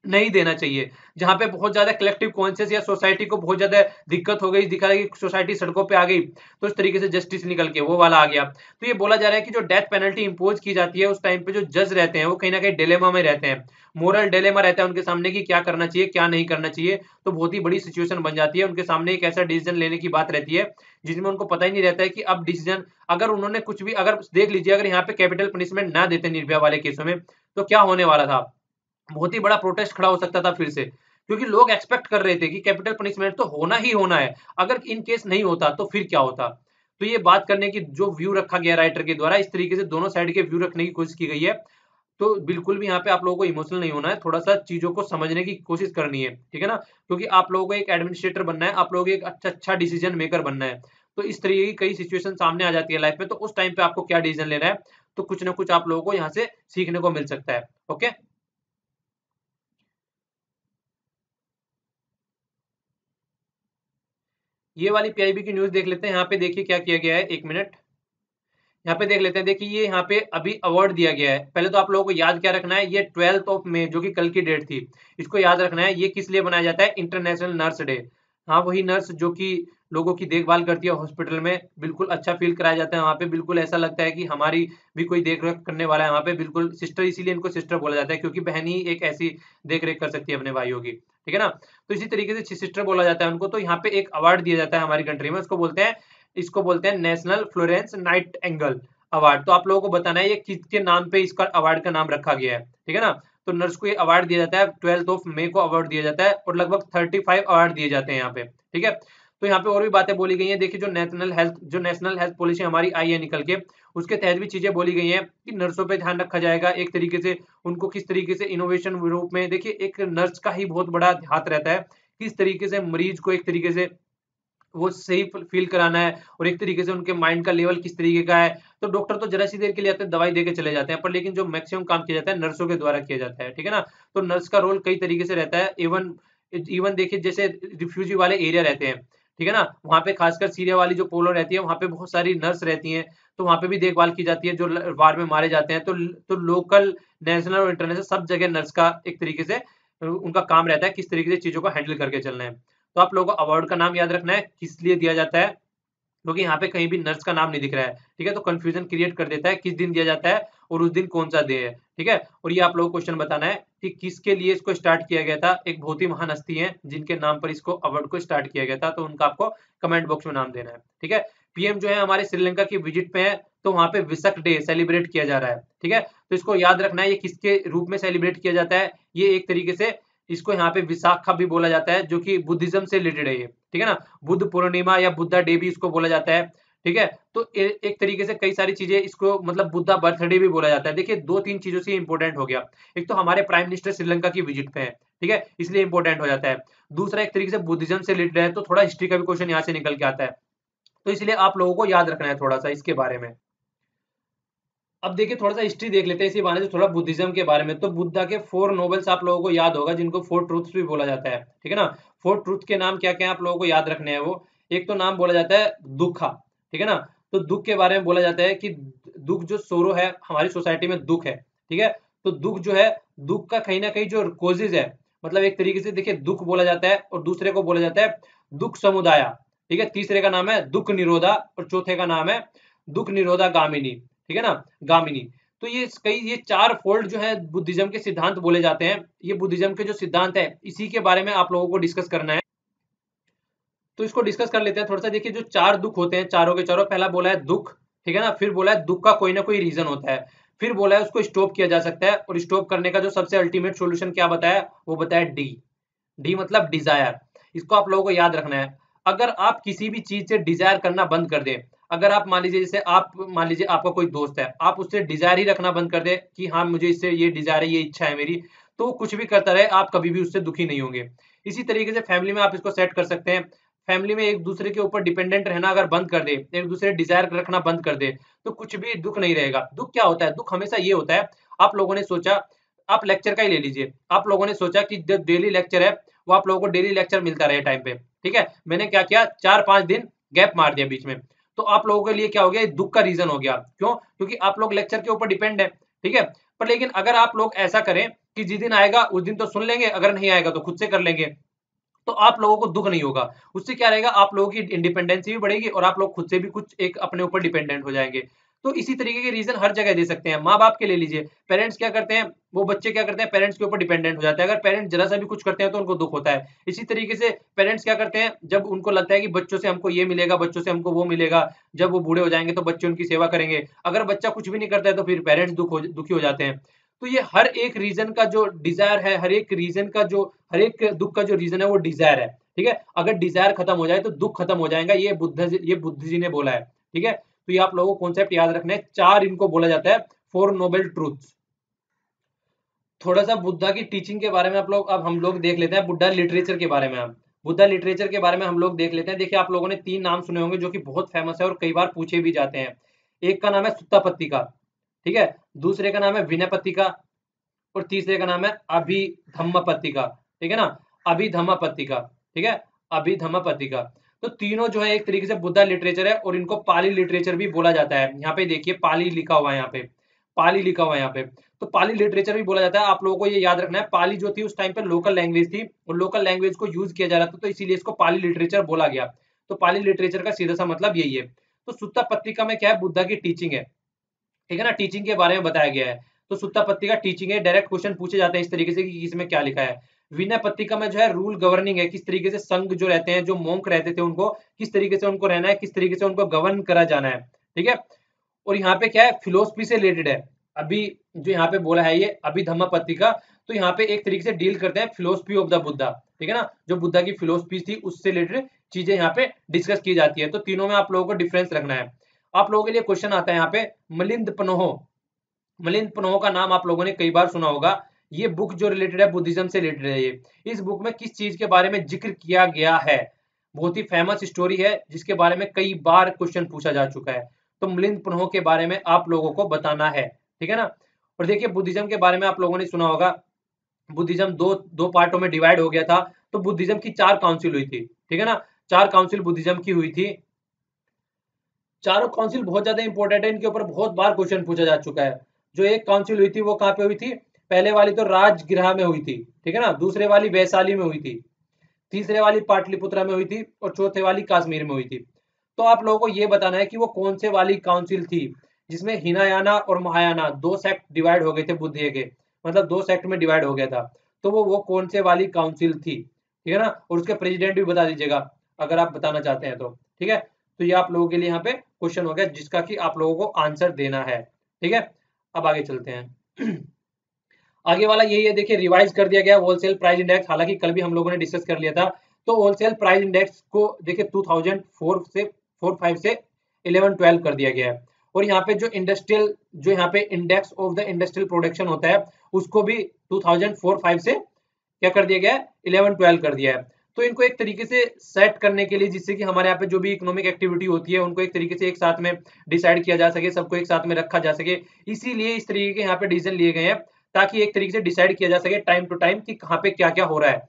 [SPEAKER 1] नहीं देना चाहिए। जहाँ पे बहुत ज़्यादा कलेक्टिव कॉन्शियस या सोसाइटी को बहुत ज़्यादा दिक्कत हो गई, दिखा कि सोसाइटी सड़कों पे आ गई, तो इस तरीके से जस्टिस निकल के वो वाला आ गया। तो ये बोला जा रहा है कि जो डेथ पेनल्टी इम्पोज की जाती है उस टाइम पे जो जज रहते हैं वो कहीं न कहीं डिलेमा में रहते हैं। मोरल डिलेमा रहता है उनके सामने कि क्या करना चाहिए, क्या नहीं करना चाहिए। तो बहुत ही बड़ी सिचुएशन बन जाती है। उनके सामने एक ऐसा डिसीजन लेने की बात रहती है, जिसमें उनको पता ही नहीं रहता है कि अब डिसीजन, अगर उन्होंने कुछ भी, अगर देख लीजिए अगर यहाँ पे कैपिटल पनिशमेंट ना देते निर्भया वाले केसों में, तो क्या होने वाला था? बहुत ही बड़ा प्रोटेस्ट खड़ा हो सकता था फिर से, क्योंकि लोग एक्सपेक्ट कर रहे थे कि कैपिटल पनिशमेंट तो होना ही होना है, अगर इन केस नहीं होता तो फिर क्या होता। तो ये बात करने की जो व्यू रखा गया राइटर के द्वारा, इस तरीके से दोनों साइड के व्यू रखने की कोशिश की गई है। तो बिल्कुल भी यहाँ पे आप लोगों को इमोशनल नहीं होना है, थोड़ा सा चीजों को समझने की कोशिश करनी है, ठीक है ना, क्योंकि आप लोगों को एक एडमिनिस्ट्रेटर बनना है, आप लोगों को एक अच्छा डिसीजन मेकर बनना है। तो इस तरीके की कई सिचुएशन सामने आ जाती है लाइफ में, तो उस टाइम पे आपको क्या डिसीजन लेना है, तो कुछ ना कुछ आप लोगों को यहाँ से सीखने को मिल सकता है। ओके, ये वाली पीआईबी की न्यूज़ देख लेते हैं। यहाँ पे देखिए क्या किया गया है, 1 मिनट। यहाँ पे देख लेते हैं। देखिए ये यहाँ पे अभी अवार्ड दिया गया है। पहले तो आप लोगों को याद क्या रखना है, ये 12th ऑफ मई जो कि कल की डेट थी, इसको याद रखना है। ये किस लिए बनाया जाता है? International nurse day. हाँ, वही नर्स जो कि लोगों की देखभाल करती है हॉस्पिटल में, बिल्कुल अच्छा फील कराया जाता है वहाँ पे, बिल्कुल ऐसा लगता है कि हमारी भी कोई देख-रेख करने वाला है वहाँ पे, बिल्कुल सिस्टर, इसीलिए इनको सिस्टर बोला जाता है क्योंकि बहन ही एक ऐसी देख-रेख कर सकती है अपने भाइयों की। ठीक है ना? तो इसी तरीके से सिस्टर बोला जाता है उनको। तो यहाँ पे एक अवार्ड दिया जाता है हमारी कंट्री में, इसको बोलते हैं नेशनल फ्लोरेंस नाइटिंगेल अवार्ड। तो आप लोगों को बताना है ये किसके नाम पे इसका अवार्ड का नाम रखा गया है, ठीक है ना। तो नर्स को ये अवार्ड दिया जाता है, 12th ऑफ मई को अवार्ड दिया जाता है और लगभग 35 अवार्ड दिए जाते हैं यहाँ पे, ठीक है। तो यहाँ पे और भी बातें बोली गई हैं। देखिए जो नेशनल हेल्थ पॉलिसी हमारी आई है निकल के, उसके तहत भी चीजें बोली गई हैं कि नर्सों पे ध्यान रखा जाएगा एक तरीके से, उनको किस तरीके से इनोवेशन रूप में, देखिए एक नर्स का ही बहुत बड़ा हाथ रहता है, किस तरीके से मरीज को एक तरीके से वो सही फील कराना है और एक तरीके से उनके माइंड का लेवल किस तरीके का है। तो डॉक्टर तो जरा सी देर के लिए आते हैं, दवाई देके चले जाते हैं, पर लेकिन जो मैक्सिमम काम किया जाता है नर्सों के द्वारा किया जाता है, ठीक है ना। तो नर्स का रोल कई तरीके से रहता है। इवन इवन देखिए जैसे रिफ्यूजी वाले एरिया रहते हैं, ठीक है ना, वहाँ पे खासकर सीरिया वाली जो पोलो रहती है, वहाँ पे बहुत सारी नर्स रहती हैं, तो वहाँ पे भी देखभाल की जाती है जो वार में मारे जाते हैं। तो लोकल, नेशनल और इंटरनेशनल सब जगह नर्स का एक तरीके से उनका काम रहता है किस तरीके से चीजों को हैंडल करके चलना है। तो आप लोगों को अवार्ड का नाम याद रखना है, किस लिए दिया जाता है, क्योंकि यहाँ पे कहीं भी नर्स का नाम नहीं दिख रहा है, ठीक है। तो कंफ्यूजन क्रिएट कर देता है किस दिन दिया जाता है और उस दिन कौन सा डे है, ठीक है। और ये आप लोगों को क्वेश्चन बताना है कि किसके लिए इसको स्टार्ट किया गया था। एक बहुत ही महान हस्ती है जिनके नाम पर इसको अवार्ड को स्टार्ट किया गया था, तो उनका आपको कमेंट बॉक्स में नाम देना है, ठीक है। पीएम जो है हमारे श्रीलंका की विजिट पे है, तो वहां पे विसक डे सेलिब्रेट किया जा रहा है, ठीक है। तो इसको याद रखना है, ये किसके रूप में सेलिब्रेट किया जाता है। ये एक तरीके से इसको यहाँ पे विशाखा भी बोला जाता है, जो कि बुद्धिज्म से रिलेटेड है ये, ठीक है ना। बुद्ध पूर्णिमा या बुद्धा डे भी इसको बोला जाता है, ठीक है। तो एक तरीके से कई सारी चीजें इसको, मतलब बुद्धा बर्थडे भी बोला जाता है। देखिए 2-3 चीजों से इंपॉर्टेंट हो गया। एक तो हमारे प्राइम मिनिस्टर श्रीलंका की विजिट पे है, ठीक है, इसलिए इंपॉर्टेंट हो जाता है। दूसरा एक तरीके से बुद्धिज्म से रिलेटेड है, तो थोड़ा हिस्ट्री का भी क्वेश्चन यहाँ से निकल के आता है, तो इसलिए आप लोगों को याद रखना है थोड़ा सा इसके बारे में। अब देखिए थोड़ा सा हिस्ट्री देख लेते हैं इसी बहाने से, थोड़ा बुद्धिज्म के बारे में। तो बुद्धा के 4 नोबल्स आप लोगों को याद होगा, जिनको 4 ट्रूथ्स भी बोला जाता है, ठीक है ना। 4 ट्रूथ के नाम क्या क्या है आप लोगों को याद रखने हैं वो। एक तो नाम बोला जाता है दुखा, ठीक है ना। तो दुख के बारे में बोला जाता है कि दुख जो सोरो है, हमारी सोसाइटी में दुख है, ठीक है। तो दुख जो है, दुख का कहीं ना कहीं जो कोजेज है, मतलब एक तरीके से देखिए दुख बोला जाता है और दूसरे को बोला जाता है दुख समुदाय, ठीक है। तीसरे का नाम है दुख निरोधा और चौथे का नाम है दुख निरोधा गामिनी, ठीक है ना, गामिनी। तो ये 4 फोल्ड जो है बुद्धिज्म के सिद्धांत बोले जाते हैं। ये बुद्धिज्म के जो सिद्धांत है इसी के बारे में आप लोगों को डिस्कस करना है। तो इसको डिस्कस कर लेते हैं थोड़ा सा। देखिए जो 4 दुख होते हैं चारों के चारों, पहला बोला है दुख, ठीक है ना, फिर बोला है दुख का कोई ना कोई रीजन होता है, फिर बोला है उसको स्टॉप किया जा सकता है, और स्टॉप करने का जो सबसे अल्टीमेट सॉल्यूशन क्या बताया, वो बताया डी। डी मतलब डिजायर। इसको आप लोगों को याद रखना है। अगर आप किसी भी चीज से डिजायर करना बंद कर दें, अगर आप मान लीजिए जैसे आप मान लीजिए आपका कोई दोस्त है, आप उससे डिजायर ही रखना बंद कर दे कि हाँ मुझे इससे ये डिजायर है, ये इच्छा है मेरी, तो वो कुछ भी करता रहे, आप कभी भी उससे दुखी नहीं होंगे। इसी तरीके से फैमिली में आप इसको सेट कर सकते हैं। फैमिली में एक दूसरे के ऊपर डिपेंडेंट रहना अगर बंद कर दे, एक दूसरे डिजायर रखना बंद कर दे, तो कुछ भी दुख नहीं रहेगा। दुख क्या होता है, दुख हमेशा ये होता है, आप लोगों ने सोचा, आप लेक्चर का ही ले लीजिए, आप लोगों ने सोचा कि जब डेली लेक्चर है वो आप लोगों को डेली लेक्चर मिलता रहे टाइम पे, ठीक है, मैंने क्या किया 4-5 दिन गैप मार दिया बीच में, तो आप लोगों के लिए क्या हो गया, दुख का रीजन हो गया। क्यों? क्योंकि आप लोग लेक्चर के ऊपर डिपेंड है, ठीक है। पर लेकिन अगर आप लोग ऐसा करें कि जिस दिन आएगा उस दिन तो सुन लेंगे, अगर नहीं आएगा तो खुद से कर लेंगे, तो आप लोगों को दुख नहीं होगा। उससे क्या रहेगा, आप लोगों की इंडिपेंडेंसी भी बढ़ेगी और आप लोग खुद से भी कुछ एक अपने ऊपर डिपेंडेंट हो जाएंगे। तो इसी तरीके के रीजन हर जगह दे सकते हैं। माँ बाप के ले लीजिए, पेरेंट्स क्या करते हैं, वो बच्चे क्या करते हैं, पेरेंट्स के ऊपर डिपेंडेंट हो जाते हैं। अगर पेरेंट्स जरा सा भी कुछ करते हैं तो उनको दुख होता है। इसी तरीके से पेरेंट्स क्या करते हैं, जब उनको लगता है कि बच्चों से हमको ये मिलेगा, बच्चों से हमको वो मिलेगा, जब वो बूढ़े हो जाएंगे तो बच्चे उनकी सेवा करेंगे। अगर बच्चा कुछ भी नहीं करता है तो फिर पेरेंट्स दुखी हो जाते हैं। तो ये हर एक रीजन का जो डिजायर है, हर एक रीजन का जो, हर एक दुख का जो रीजन है वो डिजायर है, ठीक है। अगर डिजायर खत्म हो जाए तो दुख खत्म हो जाएगा, ये बुद्ध जी ने बोला है, ठीक है। तो ये आप लोगों को कॉन्सेप्ट याद रखना है। 4 इनको बोला जाता है 4 नोबल ट्रूथ्स। थोड़ा सा बुद्धा की टीचिंग के बारे में आप लोग, अब हम लोग देख लेते हैं बुद्धा लिटरेचर के बारे में। आप बुद्धा लिटरेचर के बारे में हम लोग देख लेते हैं। देखिए आप लोगों ने 3 नाम सुने होंगे जो कि बहुत फेमस है और कई बार पूछे भी जाते हैं। एक का नाम है सुत्तापत्तिका, ठीक है, दूसरे का नाम है विनयपत्तिका, और तीसरे का नाम है अभिधम्मपत्तिका, ठीक है ना, अभिधम्मपत्तिका, ठीक है, अभिधम्मपत्तिका। तो तीनों जो है एक तरीके से बुद्धा लिटरेचर है, और इनको पाली लिटरेचर भी बोला जाता है। यहाँ पे देखिए पाली लिखा हुआ है, यहाँ पे पाली लिखा हुआ है यहाँ पे, तो पाली लिटरेचर भी बोला जाता है। आप लोगों को ये याद रखना है, पाली जो थी उस टाइम पे लोकल लैंग्वेज थी, और लोकल लैंग्वेज को यूज किया जा रहा था, तो इसीलिए इसको पाली लिटरेचर बोला गया। तो पाली लिटरेचर का सीधा सा मतलब यही है। तो सुत्ता पत्रिका में क्या है, बुद्धा की टीचिंग है, ठीक है ना, टीचिंग के बारे में बताया गया है। तो सुत्ता पत्रिका टीचिंग है, डायरेक्ट क्वेश्चन पूछे जाते हैं इस तरीके से कि इसमें क्या लिखा है। विनय पत्रिका में जो है रूल गवर्निंग है, किस तरीके से संघ जो रहते हैं, जो मोंक रहते थे, उनको किस तरीके से उनको रहना है, किस तरीके से उनको गवर्न करा जाना है, ठीक है। और यहाँ पे क्या है, फिलोसफी से रिलेटेड है। अभी जो यहाँ पे बोला है ये अभिधम्म पत्रिका, तो यहाँ पे एक तरीके से डील करते हैं फिलोसफी ऑफ द बुद्धा, ठीक है ना, जो बुद्धा की फिलोसफी थी उससे रिलेटेड चीजें यहाँ पे डिस्कस की जाती है। तो तीनों में आप लोगों को डिफरेंस रखना है। आप लोगों के लिए क्वेश्चन आता है यहाँ पे, मिलिंद पनोह। मिलिंद पनोह का नाम आप लोगों ने कई बार सुना होगा। ये बुक जो रिलेटेड है बुद्धिज्म से रिलेटेड है। ये इस बुक में किस चीज के बारे में जिक्र किया गया है, बहुत ही फेमस स्टोरी है जिसके बारे में कई बार क्वेश्चन पूछा जा चुका है। तो मिलिंद पनोह के बारे में आप लोगों को बताना है, ठीक है ना। और देखिए बुद्धिज्म के बारे में आप लोगों ने सुना होगा, बुद्धिज्म दो दो पार्टों में डिवाइड हो गया था। तो बुद्धिज्म की 4 काउंसिल हुई थी, ठीक है ना, 4 काउंसिल बुद्धिज्म की हुई थी। चारों काउंसिल बहुत ज्यादा इंपॉर्टेंट है, इनके ऊपर बहुत बार क्वेश्चन पूछा जा चुका है। जो एक काउंसिल हुई थी वो कहाँ पे हुई थी, पहले वाली तो राजगृह में हुई थी, ठीक है ना, दूसरे वाली वैशाली में हुई थी, तीसरे वाली पाटलिपुत्रा में हुई थी, और चौथे वाली कश्मीर में हुई थी। तो आप लोगों को ये बताना है कि वो कौन से वाली काउंसिल थी जिसमें हिनायाना और महायाना 2 सेक्ट डिवाइड हो गए थे बुद्ध के, मतलब 2 सेक्ट में डिवाइड हो गया था। तो वो कौन से वाली काउंसिल थी, ठीक है ना, और उसके प्रेसिडेंट भी बता दीजिएगा अगर आप बताना चाहते हैं तो, ठीक है। तो ये आप लोगों के लिए यहाँ पे क्वेश्चन हो गया जिसका कि आप लोगों को आंसर देना है, ठीक है। अब आगे चलते हैं। आगे वाला यही है, देखिए रिवाइज कर दिया गया होलसेल प्राइस इंडेक्स, हालांकि कल भी हम लोगों ने डिस्कस कर लिया था। तो होलसेल प्राइस इंडेक्स को देखिए 2004 से 45 से 11-12 कर दिया गया है। और यहाँ पे जो इंडस्ट्रियल, जो यहाँ पे index of the industrial production होता है, उसको भी 2004-5 से क्या कर दिया गया है, 11-12 कर दिया है। तो इनको एक तरीके से सेट करने के लिए, जिससे कि हमारे यहाँ पे जो भी इकोनॉमिक एक्टिविटी होती है उनको एक तरीके से एक साथ में डिसाइड किया जा सके, सबको एक साथ में रखा जा सके, इसीलिए इस तरीके के यहाँ पे डिसीजन लिए गए हैं, ताकि एक तरीके से डिसाइड किया जा सके टाइम टू टाइम कि कहाँ पे क्या क्या हो रहा है,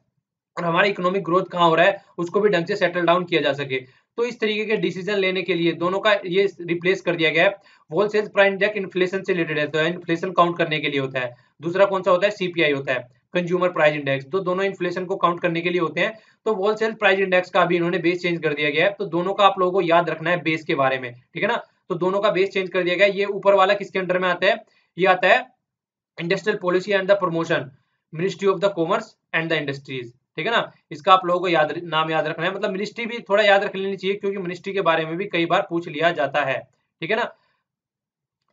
[SPEAKER 1] और हमारा इकोनॉमिक ग्रोथ कहाँ हो रहा है उसको भी ढंग से सेटल डाउन किया जा सके। तो इस तरीके के डिसीजन लेने के लिए दोनों का ये रिप्लेस कर दिया गया है। होलसेल प्राइस इंडेक्स इन्फ्लेशन से रिलेटेड है, तो इन्फ्लेशन काउंट करने के लिए होता है। दूसरा कौन सा होता है, सीपीआई होता है, कंज्यूमर प्राइस इंडेक्स, तो दोनों इन्फ्लेशन को काउंट करने के लिए होते हैं। तो होलसेल प्राइस इंडेक्स का भी इन्होंने बेस चेंज कर दिया गया है। तो दोनों का आप लोगों को याद रखना है बेस के बारे में, ठीक है ना। तो दोनों का बेस चेंज कर दिया गया। ये ऊपर वाला किसके अंडर में आता है, ये आता है industrial policy and the promotion, ministry of the commerce and the industries, ठीक है ना। इसका आप लोगों को नाम याद रखना है, मतलब मिनिस्ट्री भी थोड़ा याद रख लेनी चाहिए क्योंकि मिनिस्ट्री के बारे में भी कई बार पूछ लिया जाता है, ठीक है ना।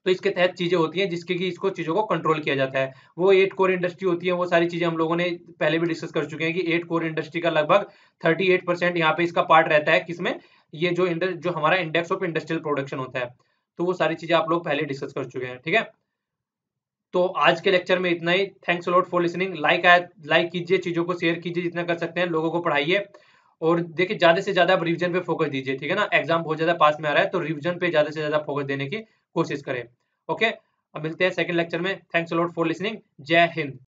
[SPEAKER 1] तो इसके तहत चीजें होती हैं जिसके कि इसको चीजों को कंट्रोल किया जाता है। वो 8 कोर इंडस्ट्री होती है, वो सारी चीजें हम लोगों ने पहले भी डिस्कस कर चुके हैं कि 8 कोर इंडस्ट्री का लगभग 38% यहाँ पे इसका पार्ट रहता है, किसमें, ये जो हमारा इंडेक्स ऑफ इंडस्ट्रियल प्रोडक्शन होता है। तो वो सारी चीजें आप लोग पहले डिस्कस कर चुके हैं, ठीक है। तो आज के लेक्चर में इतना ही। Thanks lot for listening. Like कीजिए, चीजों को शेयर कीजिए, जितना कर सकते हैं लोगों को पढ़ाइए। और देखिए ज्यादा से ज्यादा आप रिवीजन पे फोकस दीजिए, ठीक है ना। एग्जाम बहुत ज्यादा पास में आ रहा है तो रिवीजन पे ज्यादा से ज्यादा फोकस देने की कोशिश करें। ओके, अब मिलते हैं सेकंड लेक्चर में। Thanks lot for listening. जय हिंद।